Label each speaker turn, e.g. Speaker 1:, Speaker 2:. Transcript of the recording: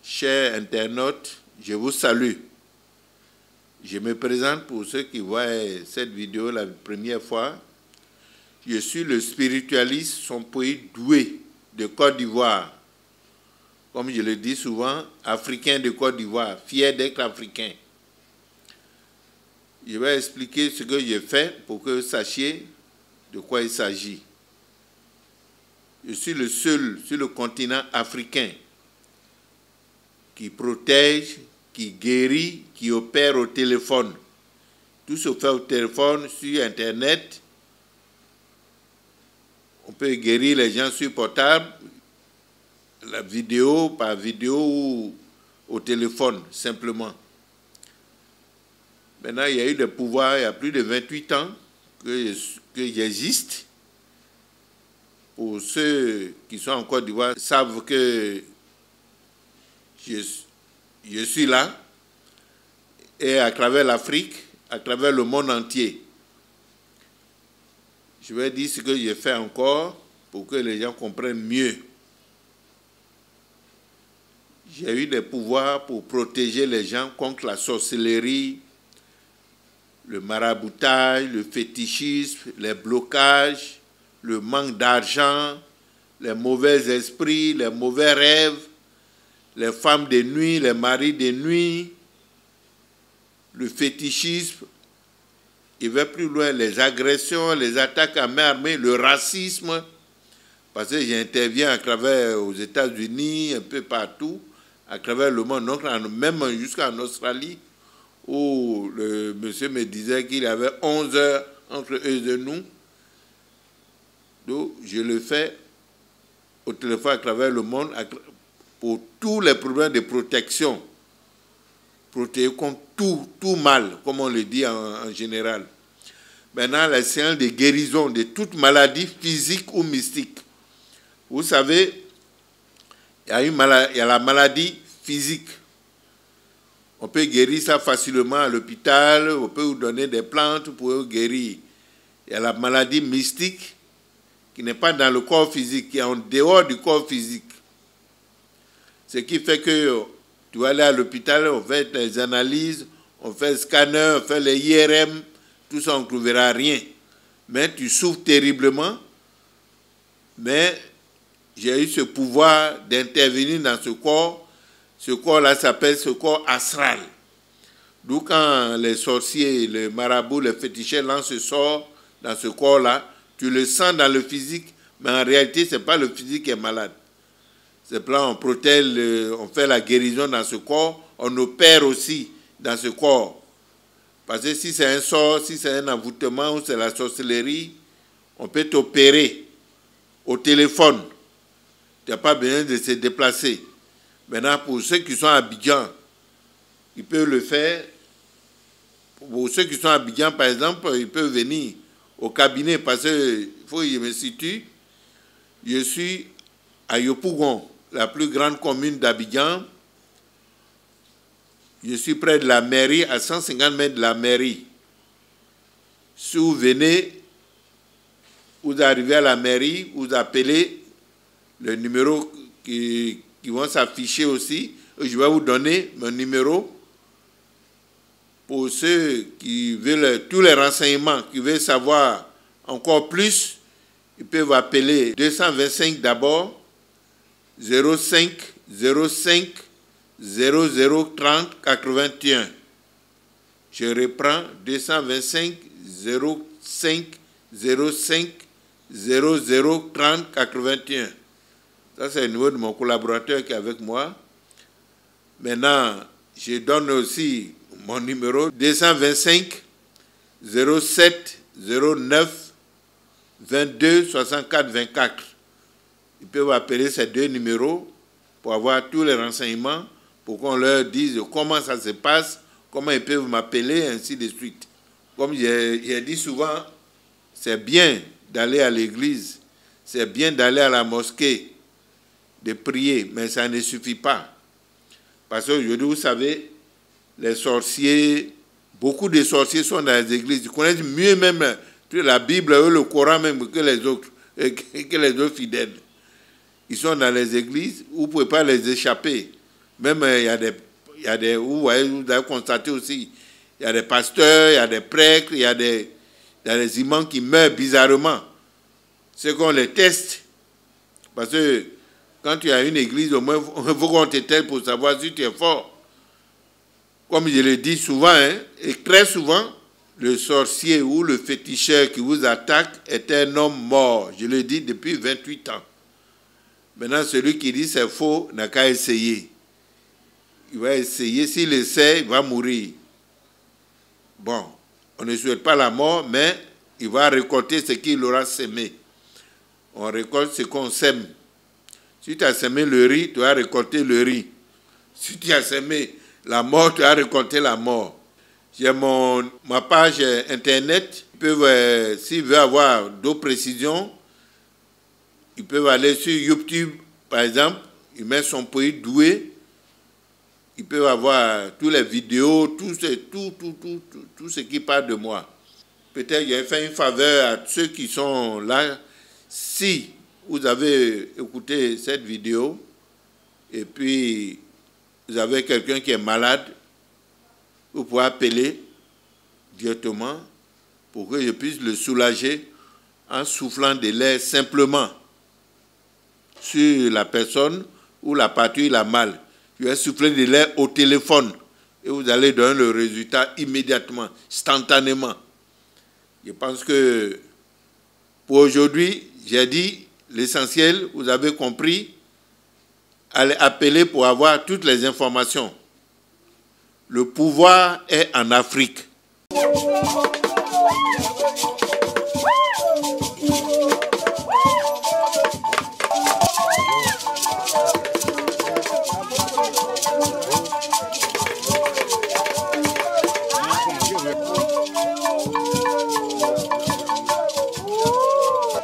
Speaker 1: Chers internautes, je vous salue. Je me présente pour ceux qui voient cette vidéo la première fois. Je suis le spiritualiste Sompoï Doué de Côte d'Ivoire. Comme je le dis souvent, africain de Côte d'Ivoire, fier d'être africain. Je vais expliquer ce que j'ai fait pour que vous sachiez de quoi il s'agit. Je suis le seul sur le continent africain qui protège, qui guérit, qui opère au téléphone. Tout se fait au téléphone, sur Internet. On peut guérir les gens sur portable, la vidéo, par vidéo ou au téléphone, simplement. Maintenant, il y a eu des pouvoirs, il y a plus de 28 ans que j'existe. Pour ceux qui sont en Côte d'Ivoire, savent que je suis là, et à travers l'Afrique, à travers le monde entier. Je vais dire ce que j'ai fait encore pour que les gens comprennent mieux. J'ai eu des pouvoirs pour protéger les gens contre la sorcellerie, le maraboutage, le fétichisme, les blocages, le manque d'argent, les mauvais esprits, les mauvais rêves, les femmes de nuit, les maris de nuit, le fétichisme, il va plus loin, les agressions, les attaques à main armée, le racisme, parce que j'interviens à travers aux États-Unis, un peu partout, à travers le monde, donc même jusqu'en Australie, où le monsieur me disait qu'il avait 11 heures entre eux et nous. Donc, je le fais au téléphone à travers le monde, pour tous les problèmes de protection, protéger contre tout mal, comme on le dit en général. Maintenant, les séances de guérison de toute maladie physique ou mystique. Vous savez, il y a la maladie physique. On peut guérir ça facilement à l'hôpital, on peut vous donner des plantes pour vous guérir. Il y a la maladie mystique qui n'est pas dans le corps physique, qui est en dehors du corps physique. Ce qui fait que tu vas aller à l'hôpital, on fait des analyses, on fait le scanner, on fait les IRM, tout ça, on ne trouvera rien. Mais tu souffres terriblement. Mais j'ai eu ce pouvoir d'intervenir dans ce corps. Ce corps-là s'appelle ce corps astral. D'où quand les sorciers, les marabouts, les féticheurs lancent ce sort dans ce corps-là, tu le sens dans le physique, mais en réalité, ce n'est pas le physique qui est malade. C'est là on protège, on fait la guérison dans ce corps, on opère aussi dans ce corps. Parce que si c'est un sort, si c'est un envoûtement ou c'est la sorcellerie, on peut t'opérer au téléphone. Tu n'as pas besoin de se déplacer. Maintenant, pour ceux qui sont à Abidjan, ils peuvent le faire. Pour ceux qui sont à Abidjan, par exemple, ils peuvent venir au cabinet parce qu'il faut que je me situe. Je suis à Yopougon, la plus grande commune d'Abidjan. Je suis près de la mairie, à 150 mètres de la mairie. Si vous venez, vous arrivez à la mairie, vous appelez le numéro qui vont s'afficher aussi. Je vais vous donner mon numéro pour ceux qui veulent tous les renseignements, qui veulent savoir encore plus. Ils peuvent appeler 225 d'abord, 05 05 00 30 81. Je reprends 225 05 05 00 30 81. Ça, c'est le numéro de mon collaborateur qui est avec moi. Maintenant, je donne aussi mon numéro 225 07 09 22 64 24. Ils peuvent appeler ces deux numéros pour avoir tous les renseignements, pour qu'on leur dise comment ça se passe, comment ils peuvent m'appeler, ainsi de suite. Comme j'ai dit souvent, c'est bien d'aller à l'église, c'est bien d'aller à la mosquée, de prier, mais ça ne suffit pas. Parce qu'aujourd'hui, vous savez, les sorciers, beaucoup de sorciers sont dans les églises. Ils connaissent mieux même la Bible ou le Coran même que les autres fidèles. Ils sont dans les églises, vous ne pouvez pas les échapper. Même il y a des vous avez constaté aussi, il y a des pasteurs, il y a des prêtres, il y a des imams qui meurent bizarrement. C'est qu'on les teste. Parce que quand tu as une église, au moins, il faut qu'on te teste pour savoir si tu es fort. Comme je le dis souvent, et très souvent, le sorcier ou le féticheur qui vous attaque est un homme mort. Je le dis depuis 28 ans. Maintenant, celui qui dit c'est faux n'a qu'à essayer. Il va essayer. S'il essaie, il va mourir. Bon, on ne souhaite pas la mort, mais il va récolter ce qu'il aura semé. On récolte ce qu'on sème. Si tu as semé le riz, tu vas récolter le riz. Si tu as semé la mort, tu vas récolter la mort. J'ai ma page internet. S'ils veulent avoir d'autres précisions, ils peuvent aller sur YouTube, par exemple. Ils mettent son pays doué. Ils peuvent avoir toutes les vidéos, tout ce qui parle de moi. Peut-être j'ai fait une faveur à ceux qui sont là. Si vous avez écouté cette vidéo et puis vous avez quelqu'un qui est malade, vous pouvez appeler directement pour que je puisse le soulager en soufflant de l'air simplement sur la personne ou la partie où il a mal. Je vais souffler de l'air au téléphone et vous allez donner le résultat immédiatement, instantanément. Je pense que pour aujourd'hui, j'ai dit l'essentiel, vous avez compris. Allez appeler pour avoir toutes les informations. Le pouvoir est en Afrique.